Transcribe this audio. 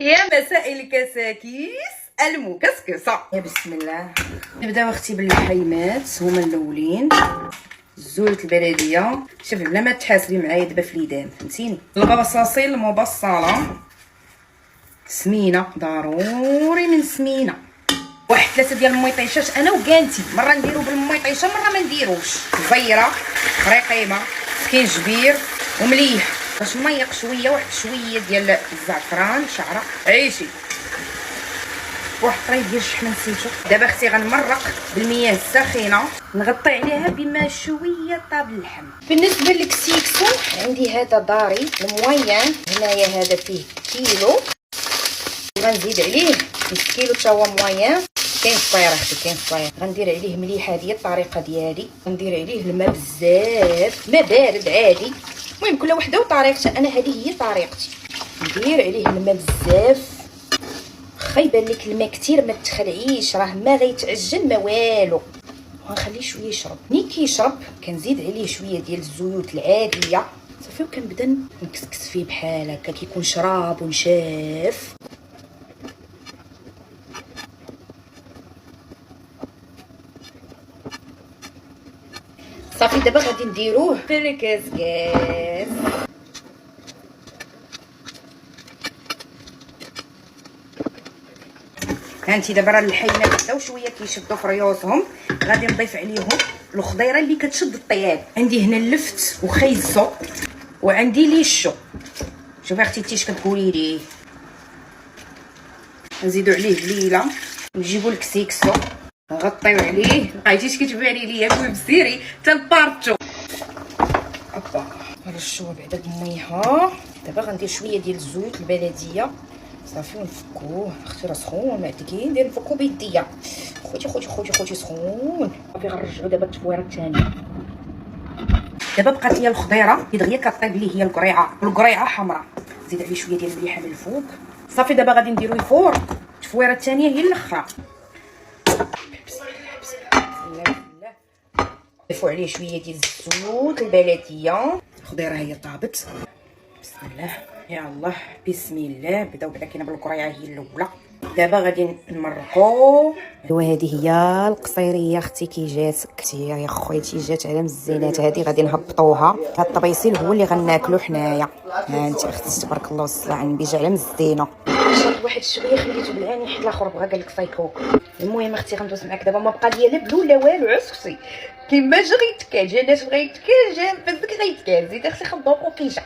يا مساء الكساكيس المكسكسه. يا بسم الله. نبداو اختي باللحيمات، هما الاولين. الزولت البلديه، شوف بلا ما تحاسبي معايا دابا في اليدان، فهمتيني. البصاصيل المبصله سمينه، ضروري من سمينه. واحد 3 ديال الميطيشات انا وكانتي، مره نديرو بالميطيشه مره ما نديروش. زبيره، رقيمه، سكينجبير ومليح باش نميق شويه، واحد شويه ديال الزعفران، شعره عيشي، واحد طريف ديال الشحمه نسيتو. دابا اختي غنمرق بالمياه الساخنه، نغطي عليها بما شويه طاب اللحم. بالنسبه للكسيكسو عندي هذا داري الموين، هنايا هذا فيه كيلو، غنزيد عليه نص كيلو حتى هو موين. كاين صغير اختي، كاين صغير. غندير عليه مليح، هذه هي الطريقه ديالي. غندير عليه الماء بزاف، ما بارد عادي، المهم كل وحده وطريقتها، انا هذه هي طريقتي. ندير عليه الماء بزاف، واخا يبان لك الماء كثير ما تخلعيش، راه ما غيتعجن ما والو. وغنخليه شويه يشرب. ملي كيشرب كنزيد عليه شويه ديال الزيوت العاديه صافي، وكنبدا نكسكس فيه بحال هكا، كيكون شراب ونشاف. صافي دابا غادي نديروه في الكاسكاس. هانتي دابا راه اللحيمات بداو شويه كيشدوا في ريوسهم، غادي نضيف عليهم الخضيره اللي كتشد الطياب. عندي هنا اللفت وخيزو، وعندي ليشو. شوفي اختي انتي اش كتقولي لي. نزيدو عليه بليله، نجيبو الكسيكسو نغطيو عليه. بقيتيش كتباني ليا كوي بسيري تنبارطو. هبا نرشوها بعدا بميها. دابا غندير شويه ديال الزيوت البلديه صافي ونفكوه. اختي راه سخون، ما عندك ندير نفكو بيديا. خوتي سخون. صافي غنرجعو دابا التفويره الثانيه. دابا بقات ليا الخضيره اللي دغيا كطيب لي، هي القريعه حمراء. نزيد عليه شويه ديال المليحه من الفوق. صافي دابا غادي نديرو يفور. التفويره الثانيه هي الاخرى. بسم الله نضيفو عليه شويه ديال الزيوت البلديه. الخضيره هي طابت. بسم الله يا الله، بسم الله. بداو بعدا كاينه بالقريعه هي الاولى. دابا غادي نمرقو. وهذه هي القصيريه اختي كي جاتك يا خويتي، جات على مزينات. هذه غادي نهبطوها. هاد الطبيصيل هو اللي غناكلو حنايا. ها انت اختي تبارك الله والصلاه على النبي، جا على مزينه. شرب واحد شويه خليته بالعاني حيت الاخر بغا قال لك صايكوك. المهم اختي غندوز معاك دابا، ما بقى ليا لا بلو لا والو. عسكتي كيما جا غيتكال، جا ناس بغا يتكال، جا بزك غيتكال. زيد اختي خضوق وكيجا.